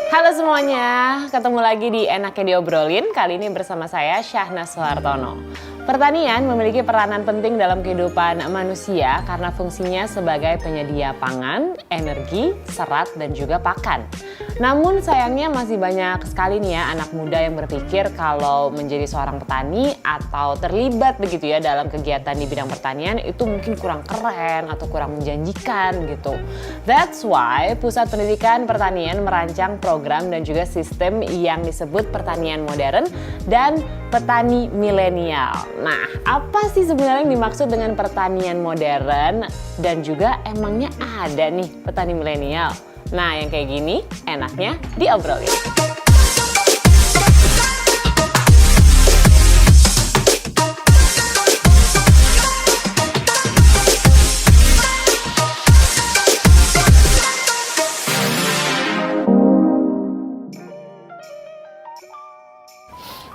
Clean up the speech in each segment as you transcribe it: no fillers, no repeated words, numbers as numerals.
Halo semuanya, ketemu lagi di Enaknya Diobrolin. Kali ini bersama saya Syahnas Soehartono. Pertanian memiliki peranan penting dalam kehidupan manusia karena fungsinya sebagai penyedia pangan, energi, serat, dan juga pakan. Namun sayangnya masih banyak sekali nih ya anak muda yang berpikir kalau menjadi seorang petani atau terlibat begitu ya dalam kegiatan di bidang pertanian itu mungkin kurang keren atau kurang menjanjikan gitu. That's why Pusat Pendidikan Pertanian merancang program dan juga sistem yang disebut pertanian modern dan petani milenial. Nah, apa sih sebenarnya yang dimaksud dengan pertanian modern dan juga emangnya ada nih petani milenial? Nah, yang kayak gini enaknya diobrolin.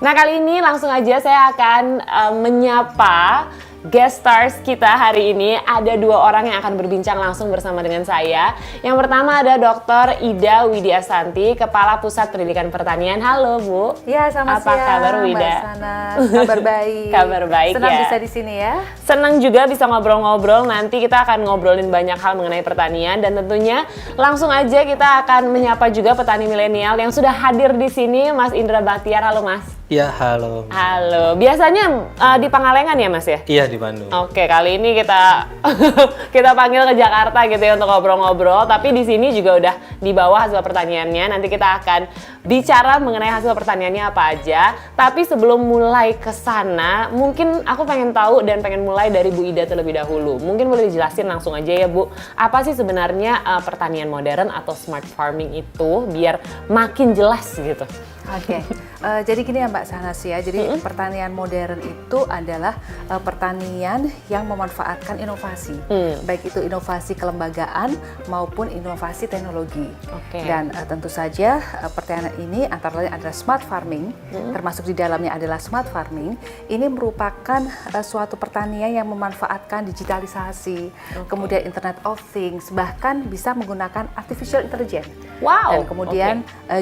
Nah, kali ini langsung aja saya akan menyapa guest stars kita hari ini. Ada dua orang yang akan berbincang langsung bersama dengan saya. Yang pertama ada Dr. Ida Widiasanti, Kepala Pusat Pendidikan Pertanian. Halo Bu. Ya, selamat siang. Apa kabar Wida? Mbak Sana. Kabar baik. Kabar baik. Senang ya. bisa di sini ya. Senang juga bisa ngobrol-ngobrol. Nanti kita akan ngobrolin banyak hal mengenai pertanian dan tentunya langsung aja kita akan menyapa juga petani milenial yang sudah hadir di sini, Mas Indra Baktiar. Halo Mas. Iya, halo. Halo. Biasanya di Pangalengan ya Mas ya? Iya, di Bandung. Oke, kali ini kita kita panggil ke Jakarta gitu ya untuk ngobrol-ngobrol. Tapi di sini juga udah dibawa hasil pertaniannya. Nanti kita akan bicara mengenai hasil pertaniannya apa aja. Tapi sebelum mulai ke sana, mungkin aku pengen tahu dan pengen mulai dari Bu Ida terlebih dahulu. Mungkin boleh dijelasin langsung aja ya Bu, apa sih sebenarnya pertanian modern atau smart farming itu biar makin jelas gitu. Oke, jadi gini ya Mbak Sanas ya, jadi pertanian modern itu adalah pertanian yang memanfaatkan inovasi, baik itu inovasi kelembagaan maupun inovasi teknologi. Dan tentu saja pertanian ini antara lain adalah smart farming, termasuk di dalamnya adalah smart farming. Ini merupakan suatu pertanian yang memanfaatkan digitalisasi, kemudian Internet of Things, bahkan bisa menggunakan artificial intelligence. Wow. Dan kemudian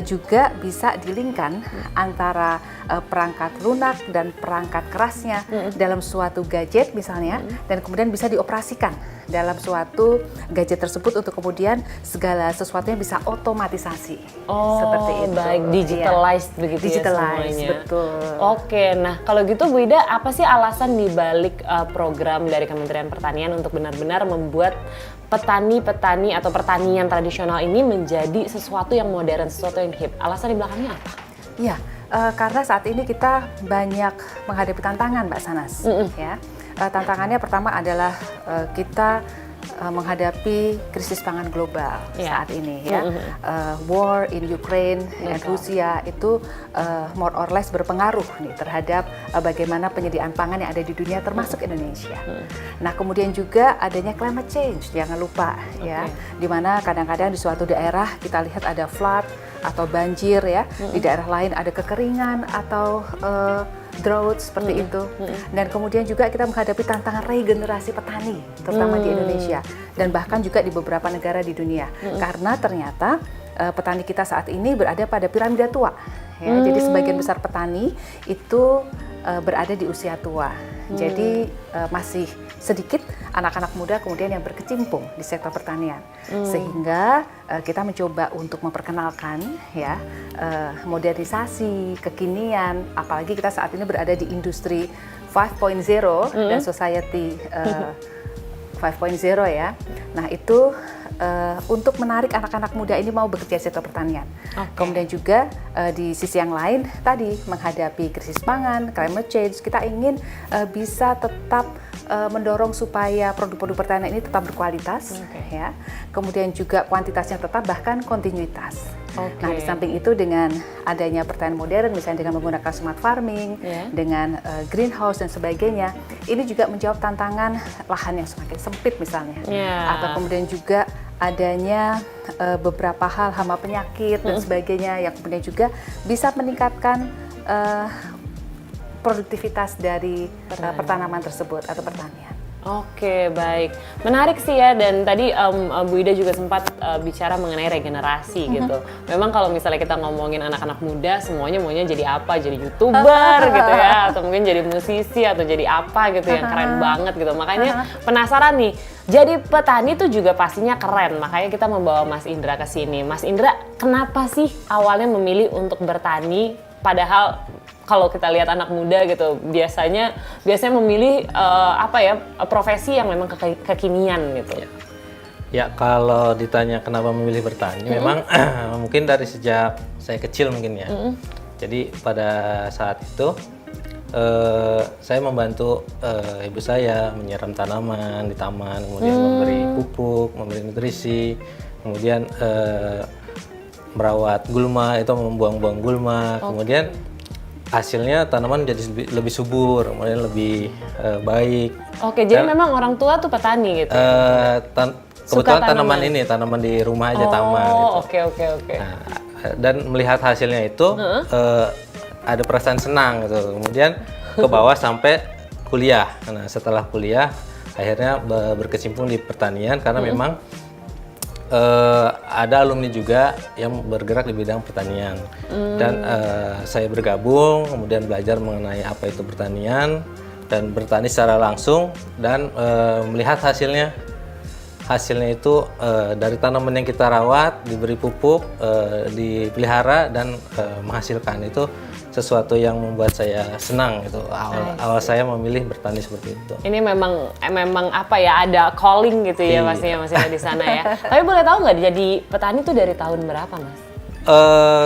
juga bisa dilink antara perangkat lunak dan perangkat kerasnya dalam suatu gadget misalnya, dan kemudian bisa dioperasikan dalam suatu gadget tersebut untuk kemudian segala sesuatunya bisa otomatisasi. Seperti itu. Baik, digitalized begitu digitalized, ya semuanya. Betul. Oke, nah kalau gitu Bu Ida, apa sih alasan dibalik program dari Kementerian Pertanian untuk benar-benar membuat petani-petani atau pertanian tradisional ini menjadi sesuatu yang modern, sesuatu yang hip? Alasan di belakangnya apa? Iya, karena saat ini kita banyak menghadapi tantangan, Mbak Sanas. Ya, tantangannya pertama adalah kita menghadapi krisis pangan global saat ini. Ya, war in Ukraine dan Rusia itu more or less berpengaruh nih terhadap bagaimana penyediaan pangan yang ada di dunia, termasuk Indonesia. Nah, kemudian juga adanya climate change, jangan lupa ya, di mana kadang-kadang di suatu daerah kita lihat ada flood atau banjir ya, di daerah lain ada kekeringan atau drought seperti itu. Dan kemudian juga kita menghadapi tantangan regenerasi petani, terutama di Indonesia dan bahkan juga di beberapa negara di dunia. Karena ternyata petani kita saat ini berada pada piramida tua. Ya, jadi sebagian besar petani itu berada di usia tua. Jadi masih sedikit anak-anak muda kemudian yang berkecimpung di sektor pertanian. Sehingga kita mencoba untuk memperkenalkan ya modernisasi, kekinian, apalagi kita saat ini berada di industri 5.0 dan society 5.0 ya. Nah, itu untuk menarik anak-anak muda ini mau bekerja di sektor pertanian. Kemudian juga di sisi yang lain tadi menghadapi krisis pangan, climate change, kita ingin bisa tetap mendorong supaya produk-produk pertanian ini tetap berkualitas, ya. Kemudian juga kuantitasnya tetap, bahkan kontinuitas. Nah, di samping itu dengan adanya pertanian modern, misalnya dengan menggunakan smart farming, dengan greenhouse dan sebagainya, ini juga menjawab tantangan lahan yang semakin sempit misalnya, atau kemudian juga adanya beberapa hal hama penyakit dan sebagainya yang kemudian juga bisa meningkatkan produktivitas dari pertanaman tersebut atau pertanian. Oke, baik. Menarik sih ya, dan tadi Bu Ida juga sempat bicara mengenai regenerasi gitu. Memang kalau misalnya kita ngomongin anak-anak muda, semuanya maunya jadi apa? Jadi YouTuber gitu ya, atau mungkin jadi musisi, atau jadi apa gitu yang keren banget gitu. Makanya penasaran nih, jadi petani tuh juga pastinya keren. Makanya kita membawa Mas Indra ke sini. Mas Indra, kenapa sih awalnya memilih untuk bertani? Padahal kalau kita lihat anak muda gitu biasanya memilih profesi yang memang kekinian gitu. Ya kalau ditanya kenapa memilih bertani, memang mungkin dari sejak saya kecil mungkin ya. Jadi pada saat itu saya membantu ibu saya menyiram tanaman di taman, kemudian memberi pupuk, memberi nutrisi, kemudian merawat gulma, itu membuang-buang gulma, kemudian hasilnya tanaman jadi lebih subur, kemudian lebih baik. Oke, jadi memang orang tua tuh petani gitu. Kebetulan tanaman di rumah aja taman gitu. Oke. Nah, dan melihat hasilnya itu ada perasaan senang gitu. Kemudian ke bawah sampai kuliah. Nah, setelah kuliah akhirnya berkecimpung di pertanian karena memang ada alumni juga yang bergerak di bidang pertanian dan saya bergabung, kemudian belajar mengenai apa itu pertanian dan bertani secara langsung dan melihat hasilnya itu dari tanaman yang kita rawat, diberi pupuk, dipelihara dan menghasilkan. Itu sesuatu yang membuat saya senang gitu. Awal saya memilih bertani seperti itu. Ini memang apa ya, ada calling gitu ya pastinya masih ada di sana ya. Tapi boleh tahu nggak jadi petani tuh dari tahun berapa, Mas?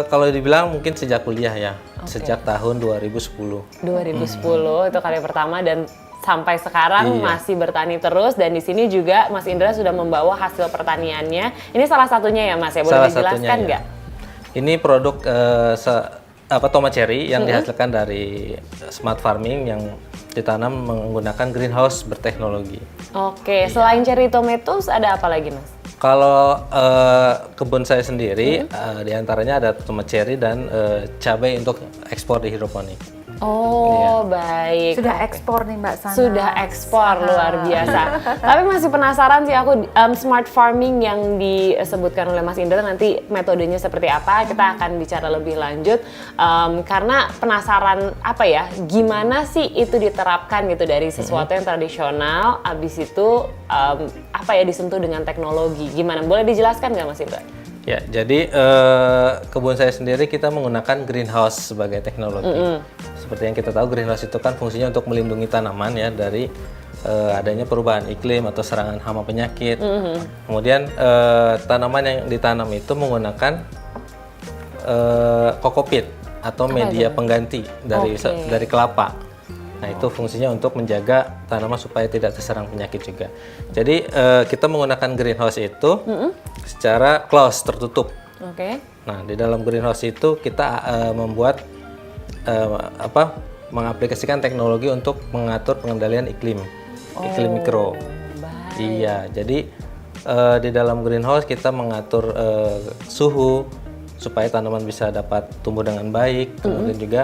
Kalau dibilang mungkin sejak kuliah ya. Sejak tahun 2010. 2010 itu kali pertama dan sampai sekarang masih bertani terus, dan di sini juga Mas Indra sudah membawa hasil pertaniannya. Ini salah satunya ya, Mas ya. Boleh dijelaskan nggak? Ini produk tomat cherry yang dihasilkan dari smart farming yang ditanam menggunakan greenhouse berteknologi. Oke, selain cherry tomatoes ada apa lagi, Mas? Kalau kebun saya sendiri, diantaranya ada tomat cherry dan cabai untuk ekspor di hidroponik. Baik. Sudah ekspor nih Mbak Sana. Sudah ekspor, luar biasa. Tapi masih penasaran sih aku, smart farming yang disebutkan oleh Mas Indra, nanti metodenya seperti apa kita akan bicara lebih lanjut. Karena penasaran gimana sih itu diterapkan gitu dari sesuatu yang tradisional, abis itu disentuh dengan teknologi. Gimana? Boleh dijelaskan nggak, Mas Indra? Ya, jadi kebun saya sendiri kita menggunakan greenhouse sebagai teknologi. Seperti yang kita tahu, greenhouse itu kan fungsinya untuk melindungi tanaman ya dari adanya perubahan iklim atau serangan hama penyakit. Kemudian tanaman yang ditanam itu menggunakan kokopit atau media pengganti dari kelapa. Nah, itu fungsinya untuk menjaga tanaman supaya tidak terserang penyakit juga. Jadi kita menggunakan greenhouse itu secara close, tertutup. Nah, di dalam greenhouse itu kita membuat mengaplikasikan teknologi untuk mengatur pengendalian iklim mikro. Iya, jadi di dalam greenhouse kita mengatur suhu supaya tanaman bisa dapat tumbuh dengan baik, kemudian juga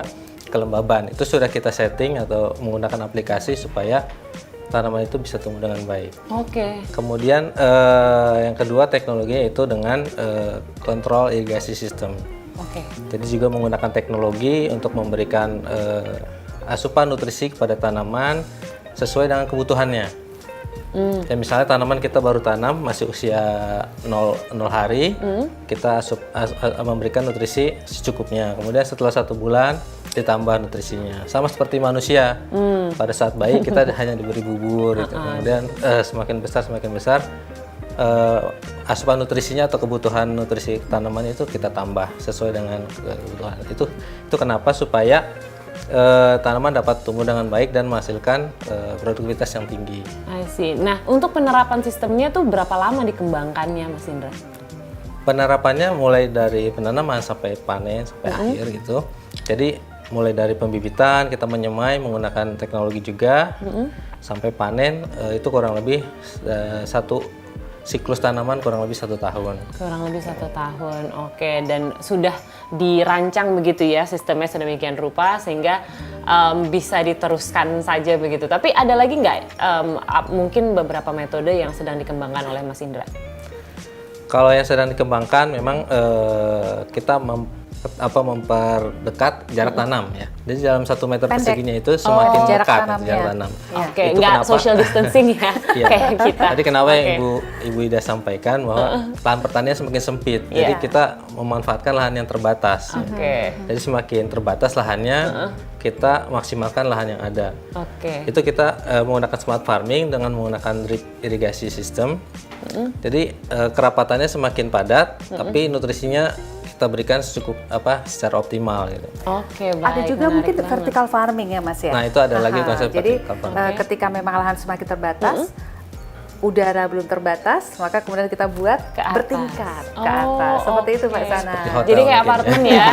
kelembaban. Itu sudah kita setting atau menggunakan aplikasi supaya tanaman itu bisa tumbuh dengan baik. Kemudian yang kedua teknologinya itu dengan kontrol irigasi sistem. Jadi juga menggunakan teknologi untuk memberikan asupan nutrisi kepada tanaman sesuai dengan kebutuhannya. Ya, misalnya tanaman kita baru tanam masih usia 0 hari, kita memberikan nutrisi secukupnya. Kemudian setelah 1 bulan ditambah nutrisinya. Sama seperti manusia, pada saat bayi kita hanya diberi bubur, gitu. Kemudian semakin besar asupan nutrisinya atau kebutuhan nutrisi tanaman itu kita tambah sesuai dengan kebutuhan. Itu kenapa supaya tanaman dapat tumbuh dengan baik dan menghasilkan produktivitas yang tinggi. I see. Nah, untuk penerapan sistemnya tuh berapa lama dikembangkannya, Mas Indra? Penerapannya mulai dari penanaman sampai panen sampai akhir gitu. Jadi mulai dari pembibitan kita menyemai menggunakan teknologi juga sampai panen itu kurang lebih siklus tanaman kurang lebih 1 tahun. Kurang lebih 1 tahun, oke. Dan sudah dirancang begitu ya sistemnya sedemikian rupa sehingga bisa diteruskan saja begitu. Tapi ada lagi nggak mungkin beberapa metode yang sedang dikembangkan oleh Mas Indra? Kalau yang sedang dikembangkan memang kita memperdekat jarak tanam ya. Jadi dalam 1 meter perseginya itu semakin jarak dekat tanamnya. jarak tanam. Oke, Itu nggak kenapa? social distancing ya Iya. kayak kita. Tadi kenapa Oke. yang Ibu Ida sampaikan bahwa lahan pertanian semakin sempit. Jadi Iya. kita memanfaatkan lahan yang terbatas. Oke. Jadi semakin terbatas lahannya, kita maksimalkan lahan yang ada. Oke. Itu kita menggunakan smart farming dengan menggunakan drip irigasi system. Jadi kerapatannya semakin padat, tapi nutrisinya kita berikan secara optimal gitu. Oke, baik. Ada juga menarik mungkin banget. vertical farming ya Mas ya. Nah, itu ada lagi konsep Jadi vertical farming. ketika memang lahan semakin terbatas, udara belum terbatas, maka kemudian kita buat Ke atas. bertingkat ke Oh, atas. Seperti itu Mbak oke. Sana. Seperti hotel Jadi kayak mungkin apartemen ya,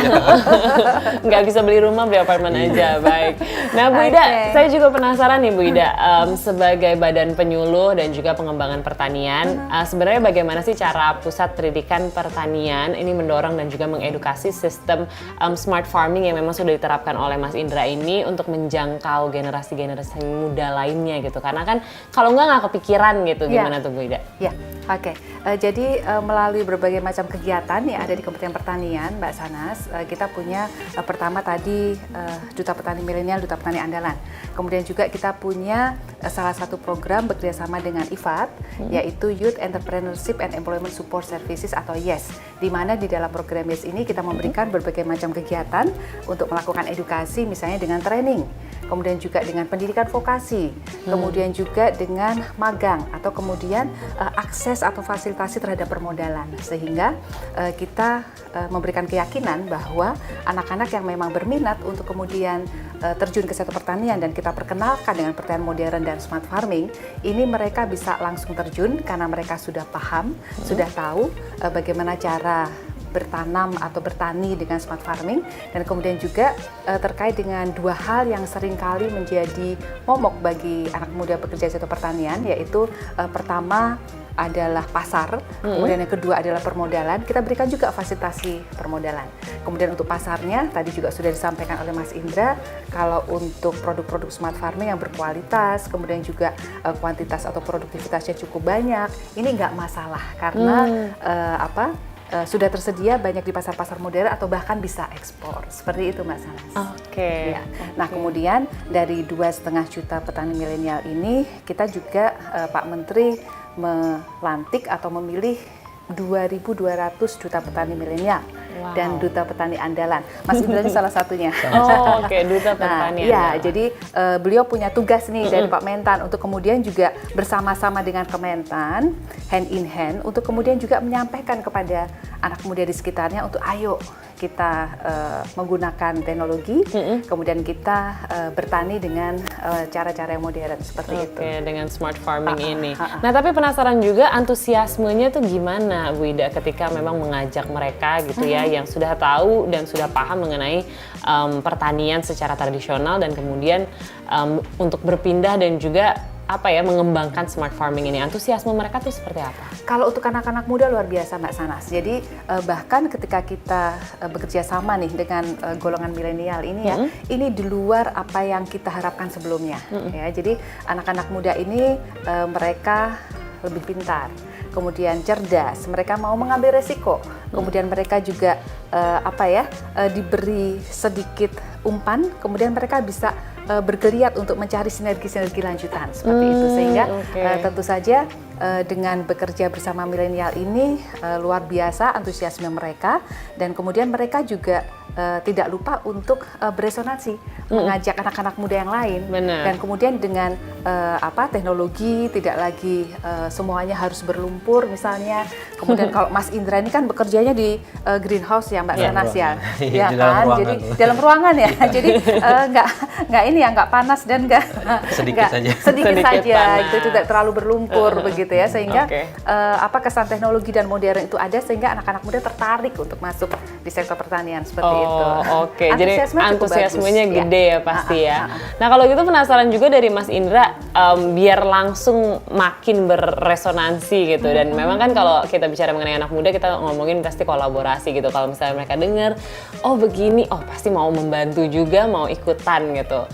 nggak bisa beli rumah, beli apartemen aja. Baik. Nah Bu Ida, Oke. saya juga penasaran nih Bu Ida, sebagai badan penyuluh dan juga pengembangan pertanian, sebenarnya bagaimana sih cara Pusat Pendidikan Pertanian ini mendorong dan juga mengedukasi sistem smart farming yang memang sudah diterapkan oleh Mas Indra ini untuk menjangkau generasi-generasi muda lainnya gitu? Karena kan kalau nggak kepikiran gitu, Iya. gimana tuh Bu Ida? Ya, oke. Jadi melalui berbagai macam kegiatan yang ada di Kementerian Pertanian, Mbak Sanas, kita punya pertama tadi Duta Petani Milenial, Duta Petani Andalan. Kemudian juga kita punya salah satu program bekerjasama dengan IFAD, yaitu Youth Entrepreneurship and Employment Support Services atau YES, di mana di dalam program YES ini kita memberikan berbagai macam kegiatan untuk melakukan edukasi, misalnya dengan training, kemudian juga dengan pendidikan vokasi, kemudian juga dengan magang, atau kemudian akses atau fasilitasi terhadap permodalan, sehingga kita memberikan keyakinan bahwa anak-anak yang memang berminat untuk kemudian terjun ke sektor pertanian dan kita perkenalkan dengan pertanian modern dan smart farming, ini mereka bisa langsung terjun karena mereka sudah paham, sudah tahu bagaimana cara bertanam atau bertani dengan smart farming, dan kemudian juga terkait dengan 2 hal yang seringkali menjadi momok bagi anak muda bekerja di sektor pertanian, yaitu pertama adalah pasar, kemudian yang kedua adalah permodalan. Kita berikan juga fasilitasi permodalan. Kemudian untuk pasarnya tadi juga sudah disampaikan oleh Mas Indra, kalau untuk produk-produk smart farming yang berkualitas, kemudian juga kuantitas atau produktivitasnya cukup banyak, ini nggak masalah karena sudah tersedia banyak di pasar-pasar modern atau bahkan bisa ekspor. Seperti itu Mbak Sanas. Oke. Ya. Nah, kemudian dari 2,5 juta petani milenial ini, kita juga Pak Menteri melantik atau memilih 2.200 duta petani milenial dan duta petani andalan. Mas Indra ini salah satunya. Oh, oke, duta petani. Iya, jadi beliau punya tugas nih dari Pak Mentan untuk kemudian juga bersama-sama dengan Kementan, hand in hand, untuk kemudian juga menyampaikan kepada anak muda di sekitarnya untuk ayo kita menggunakan teknologi, kemudian kita bertani dengan cara-cara yang modern seperti itu. Oke, dengan smart farming ini. Nah, tapi penasaran juga antusiasmenya tuh gimana Bu Ida ketika memang mengajak mereka gitu ya, yang sudah tahu dan sudah paham mengenai pertanian secara tradisional dan kemudian untuk berpindah dan juga mengembangkan smart farming ini. Antusiasme mereka tuh seperti apa? Kalau untuk anak-anak muda luar biasa Mbak Sanas. Jadi bahkan ketika kita bekerja sama nih dengan golongan milenial ini ya, ini di luar apa yang kita harapkan sebelumnya. Ya, jadi anak-anak muda ini mereka lebih pintar, kemudian cerdas, mereka mau mengambil resiko, kemudian mereka juga diberi sedikit umpan, kemudian mereka bisa bergeliat untuk mencari sinergi-sinergi lanjutan seperti itu, sehingga tentu saja dengan bekerja bersama milenial ini luar biasa antusiasme mereka, dan kemudian mereka juga tidak lupa untuk beresonansi, mengajak anak-anak muda yang lain. Benar. Dan kemudian dengan teknologi tidak lagi semuanya harus berlumpur misalnya. Kemudian kalau Mas Indra ini kan bekerjanya di greenhouse ya Mbak Sanas ya, Iya, di dalam kan? ruangan. Jadi dalam ruangan ya, jadi nggak ini ya, nggak panas dan nggak Sedikit saja. sedikit Sedikit saja, panas. itu tidak terlalu berlumpur begitu ya, sehingga Oke. kesan teknologi dan modern itu ada sehingga anak-anak muda tertarik untuk masuk di sektor pertanian seperti itu. gitu. Oke. Jadi Antusiasme cukup antusiasmenya bagus, gede ya pasti ya. Nah kalau gitu penasaran juga dari Mas Indra, biar langsung makin berresonansi gitu. Dan memang kan kalau kita bicara mengenai anak muda, kita ngomongin pasti kolaborasi gitu. Kalau misalnya mereka dengar, oh begini, oh pasti mau membantu juga, mau ikutan gitu.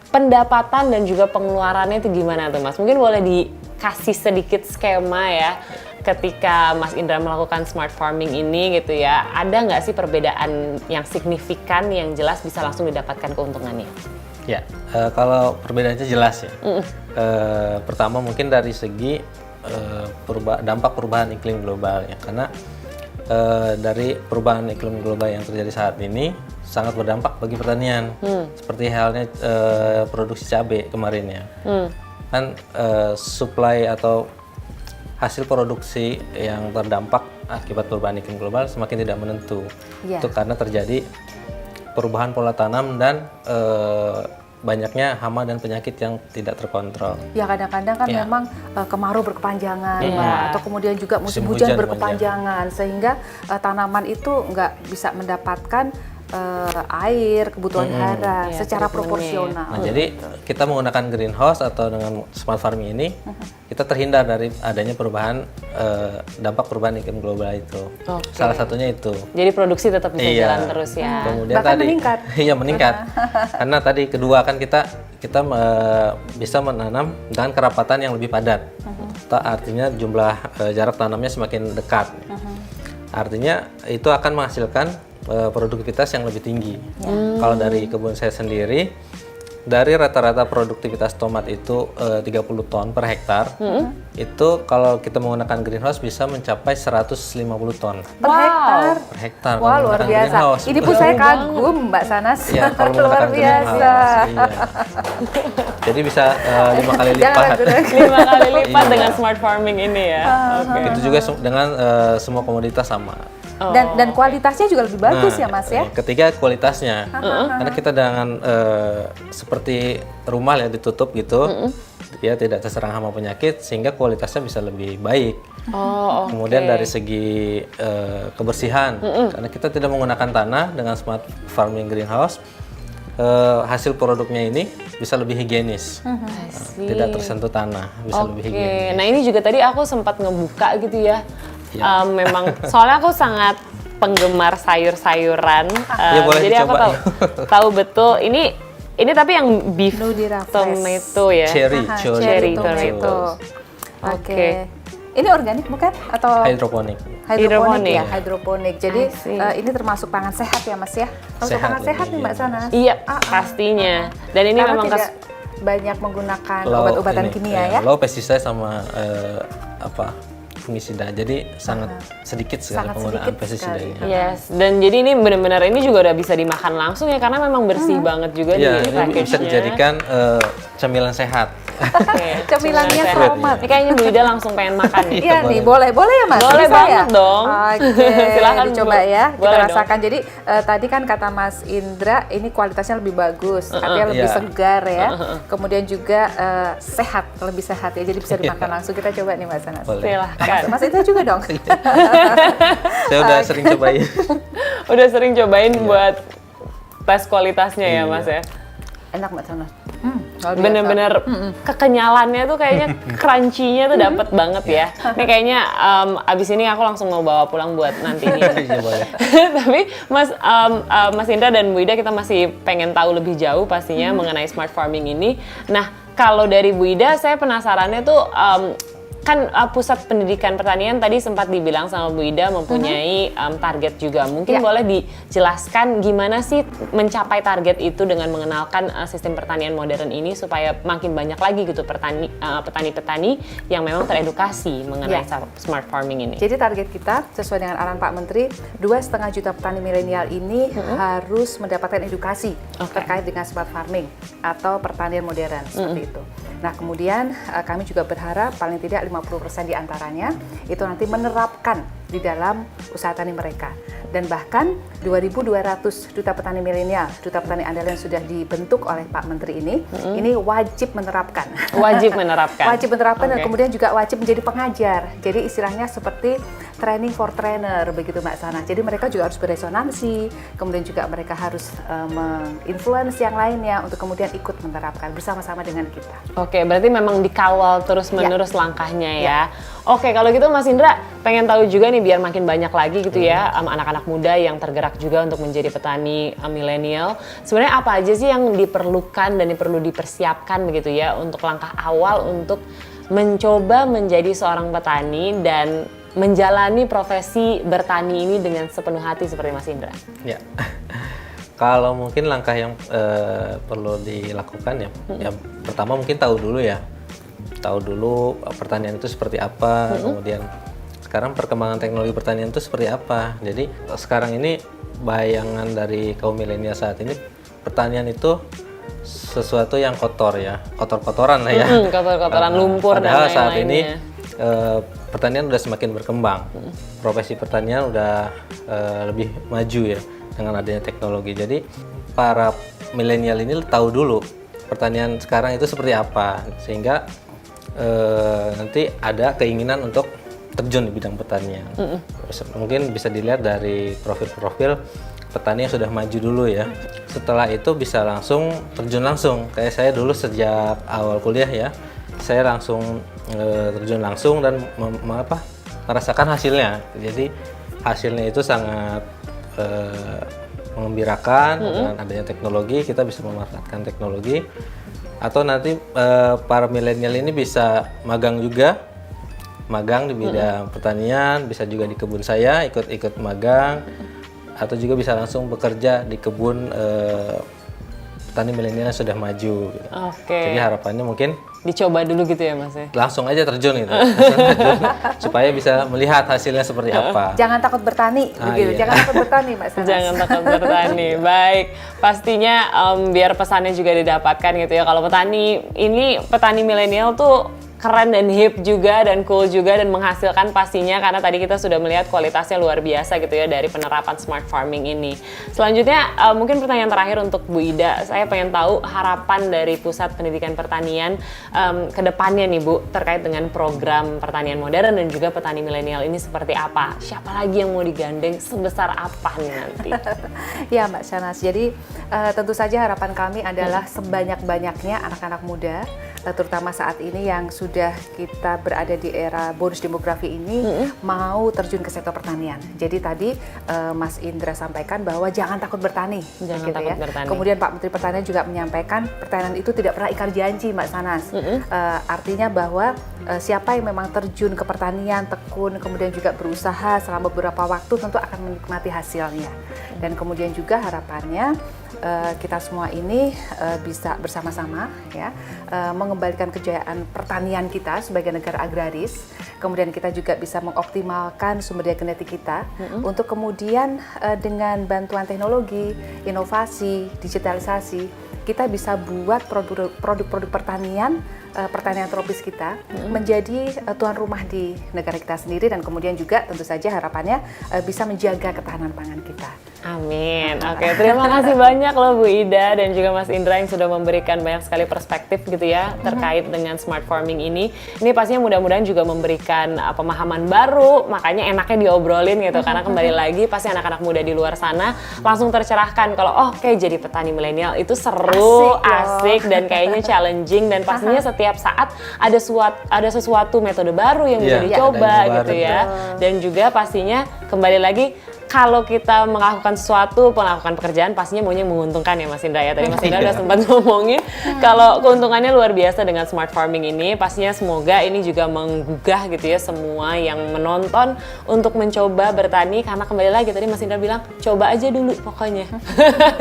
Pendapatan dan juga pengeluarannya itu gimana tuh Mas? Mungkin boleh dikasih sedikit skema ya. Ketika Mas Indra melakukan smart farming ini gitu ya, ada nggak sih perbedaan yang signifikan yang jelas bisa langsung didapatkan keuntungannya? Ya, kalau perbedaannya jelas ya. Pertama mungkin dari segi dampak perubahan iklim global ya, karena dari perubahan iklim global yang terjadi saat ini sangat berdampak bagi pertanian. Seperti halnya produksi cabai kemarin ya. Kan supply atau hasil produksi yang terdampak akibat perubahan iklim global semakin tidak menentu. Itu karena terjadi perubahan pola tanam dan banyaknya hama dan penyakit yang tidak terkontrol. Ya kadang-kadang kan memang kemarau berkepanjangan, atau kemudian juga musim Musim hujan hujan berkepanjangan, sehingga tanaman itu nggak bisa mendapatkan air, kebutuhan hara secara proporsional. Nah, jadi kita menggunakan greenhouse atau dengan smart farming ini, kita terhindar dari adanya perubahan dampak perubahan iklim global itu. Salah satunya itu. Jadi produksi tetap bisa jalan terus ya. Kemudian Bahkan tadi meningkat. Iya meningkat. Karena tadi kedua kan kita bisa menanam dengan kerapatan yang lebih padat. Artinya jumlah jarak tanamnya semakin dekat. Artinya itu akan menghasilkan produktivitas yang lebih tinggi. Kalau dari kebun saya sendiri, dari rata-rata produktivitas tomat itu 30 ton per hektar, itu kalau kita menggunakan greenhouse bisa mencapai 150 ton Per hektar. per hektar. Wah kalau luar menggunakan biasa. greenhouse. Ini pun saya kagum Mbak Sanas. Ya, kalau luar menggunakan biasa. greenhouse, iya. Jadi bisa 5 kali Jangan lipat. ragu-ragu. 5 kali lipat Iya. dengan smart farming ini ya. Itu juga dengan semua komoditas sama. Dan kualitasnya juga lebih bagus ya Mas ya. Ketiga kualitasnya, karena kita dengan seperti rumah yang ditutup gitu, ya tidak terserang hama penyakit, sehingga kualitasnya bisa lebih baik. Kemudian dari segi kebersihan, karena kita tidak menggunakan tanah dengan smart farming greenhouse, hasil produknya ini bisa lebih higienis, tidak tersentuh tanah, bisa lebih higienis. Nah ini juga tadi aku sempat ngebuka gitu ya. Memang soalnya aku sangat penggemar sayur-sayuran, Ya, boleh jadi aku dicoba. tahu betul ini tapi yang beef Nudira tomato ya. Cherry Cherry tomato. tomato. Oke. Ini organik bukan atau Hidroponik. hidroponik ya? Hidroponik. Hidroponik. Jadi I see. ini termasuk pangan sehat ya Mas ya? Termasuk Sehat pangan sehat nih lebih, Mbak iya. Sanas. Iya, pastinya. Dan ini Karena memang tidak banyak menggunakan Low obat-obatan ini, kimia ya? low pesticide sama fungisida. Jadi sangat sedikit sekali Sangat penggunaan sedikit pestisidanya. sekali. Yes, dan jadi ini benar-benar ini juga udah bisa dimakan langsung ya karena memang bersih banget juga Iya, di ini bisa package-nya. dijadikan cemilan sehat. Oke, Cemilannya sehat. selamat. Ini kayaknya Bu Ida langsung pengen makan nih. Iya nih, boleh ya Mas? Boleh Bisa banget ya? dong. Oke, Silakan, dicoba Bu. ya. Kita Boleh rasakan. Jadi tadi kan kata Mas Indra, ini kualitasnya lebih bagus, artinya lebih Iya. segar ya. Kemudian juga sehat, lebih sehat ya. Jadi bisa dimakan langsung. Kita coba nih Mas Sanas. Boleh. Silahkan. Mas Indra juga dong. Saya udah sering cobain. Udah sering cobain buat tes kualitasnya ya Mas ya. Enak Mbak Sanas. Luar biasa. Bener-bener kekenyalannya tuh kayaknya crunchy-nya tuh dapet banget ya. Ini kayaknya abis ini aku langsung mau bawa pulang buat nanti ini. Iya, boleh. Tapi Mas Indra dan Bu Ida kita masih pengen tahu lebih jauh pastinya mengenai smart farming ini. Nah kalau dari Bu Ida saya penasarannya tuh kan pusat pendidikan pertanian tadi sempat dibilang sama Bu Ida mempunyai target juga. Mungkin Ya. boleh dijelaskan gimana sih mencapai target itu dengan mengenalkan sistem pertanian modern ini supaya makin banyak lagi gitu petani-petani yang memang teredukasi mengenai Ya. smart farming ini. Jadi target kita sesuai dengan arahan Pak Menteri, 2,5 juta petani milenial ini harus mendapatkan edukasi terkait dengan smart farming atau pertanian modern seperti itu. Nah kemudian kami juga berharap paling tidak 50% diantaranya itu nanti menerapkan di dalam usaha tani mereka. Dan bahkan 2.200 duta petani milenial, duta petani andalan yang sudah dibentuk oleh Pak Menteri ini wajib menerapkan. Wajib menerapkan. Wajib menerapkan dan kemudian juga wajib menjadi pengajar. Jadi istilahnya seperti training for trainer begitu Mbak Sana. Jadi mereka juga harus beresonansi, kemudian juga mereka harus menginfluence yang lainnya untuk kemudian ikut menerapkan bersama-sama dengan kita. Oke, berarti memang dikawal terus-menerus langkahnya ya. Oke, kalau gitu Mas Indra pengen tahu juga nih biar makin banyak lagi gitu ya anak-anak muda yang tergerak juga untuk menjadi petani milenial. Sebenarnya apa aja sih yang diperlukan dan perlu dipersiapkan begitu ya untuk langkah awal untuk mencoba menjadi seorang petani dan menjalani profesi bertani ini dengan sepenuh hati seperti Mas Indra? Ya. Kalau mungkin langkah yang perlu dilakukan ya pertama mungkin tahu dulu pertanian itu seperti apa, kemudian sekarang perkembangan teknologi pertanian itu seperti apa. Jadi sekarang ini bayangan dari kaum milenial saat ini pertanian itu sesuatu yang kotor ya, kotor-kotoran lah ya. Kotor-kotoran, lumpur dan padahal lain-lainnya. saat ini pertanian udah semakin berkembang, profesi pertanian udah lebih maju ya dengan adanya teknologi. Jadi para milenial ini tahu dulu pertanian sekarang itu seperti apa, sehingga nanti ada keinginan untuk terjun di bidang pertanian. Mungkin bisa dilihat dari profil-profil petani yang sudah maju dulu ya. Setelah itu bisa langsung terjun langsung. Kayak saya dulu sejak awal kuliah ya, saya langsung terjun langsung dan merasakan hasilnya. Jadi hasilnya itu sangat mengembirakan. Dengan adanya teknologi kita bisa memanfaatkan teknologi. Atau nanti para milenial ini bisa magang juga, magang di bidang pertanian, bisa juga di kebun saya ikut magang, atau juga bisa langsung bekerja di kebun petani milenial yang sudah maju. Gitu. Jadi harapannya mungkin dicoba dulu gitu ya Mas ya? Langsung aja terjun gitu, supaya bisa melihat hasilnya seperti apa. Jangan takut bertani, begitu. Iya. Jangan takut bertani, Mbak Sanas. Jangan takut bertani. Baik, pastinya biar pesannya juga didapatkan gitu ya. Kalau petani milenial tuh keren dan hip juga dan cool juga dan menghasilkan pastinya, karena tadi kita sudah melihat kualitasnya luar biasa gitu ya dari penerapan smart farming ini. Selanjutnya mungkin pertanyaan terakhir untuk Bu Ida, saya pengen tahu harapan dari Pusat Pendidikan Pertanian ke depannya nih Bu, terkait dengan program pertanian modern dan juga petani milenial ini seperti apa? Siapa lagi yang mau digandeng, sebesar apa nih nanti? Ya Mbak Sanas, jadi tentu saja harapan kami adalah sebanyak-banyaknya anak-anak muda, terutama saat ini yang sudah kita berada di era bonus demografi ini, mau terjun ke sektor pertanian. Jadi tadi Mas Indra sampaikan bahwa jangan takut bertani. Jangan takut bertani. Kemudian Pak Menteri Pertanian juga menyampaikan pertanian itu tidak pernah ingkar janji, Mbak Sanas. Artinya bahwa siapa yang memang terjun ke pertanian, tekun, kemudian juga berusaha selama beberapa waktu tentu akan menikmati hasilnya. Dan kemudian juga harapannya kita semua ini bisa bersama-sama ya mengembalikan kejayaan pertanian kita sebagai negara agraris. Kemudian kita juga bisa mengoptimalkan sumber daya genetik kita untuk kemudian dengan bantuan teknologi, inovasi, digitalisasi, kita bisa buat produk-produk pertanian tropis kita menjadi tuan rumah di negara kita sendiri, dan kemudian juga tentu saja harapannya bisa menjaga ketahanan pangan kita. Amin. Oke, terima kasih banyak loh Bu Ida dan juga Mas Indra yang sudah memberikan banyak sekali perspektif gitu ya terkait dengan smart farming ini. Ini pastinya mudah-mudahan juga memberikan pemahaman baru, makanya enaknya diobrolin gitu, karena kembali lagi pasti anak-anak muda di luar sana langsung tercerahkan kalau oke, jadi petani milenial itu seru, asik dan kayaknya challenging, dan pastinya setiap saat ada sesuatu metode baru yang bisa dicoba gitu ya. Dan juga pastinya kembali lagi kalau kita melakukan pekerjaan pastinya maunya menguntungkan ya Mas Indra ya. Tadi Mas Indra udah sempat ngomongin kalau keuntungannya luar biasa dengan smart farming ini. Pastinya semoga ini juga menggugah gitu ya semua yang menonton untuk mencoba bertani, karena kembali lagi tadi Mas Indra bilang coba aja dulu pokoknya.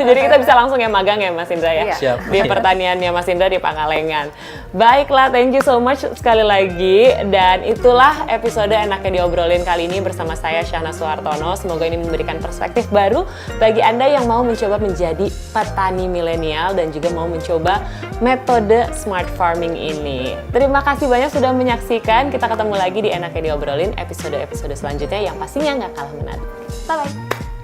Jadi kita bisa langsung ya magang ya Mas Indra ya. Siap. Di pertaniannya Mas Indra di Pangalengan. Baiklah, thank you so much sekali lagi, dan itulah episode Enaknya Diobrolin kali ini bersama saya Syahna Suhartono. Semoga ini memberikan perspektif baru bagi Anda yang mau mencoba menjadi petani milenial dan juga mau mencoba metode smart farming ini. Terima kasih banyak sudah menyaksikan. Kita ketemu lagi di Enaknya Diobrolin episode-episode selanjutnya yang pastinya nggak kalah menarik. Bye-bye.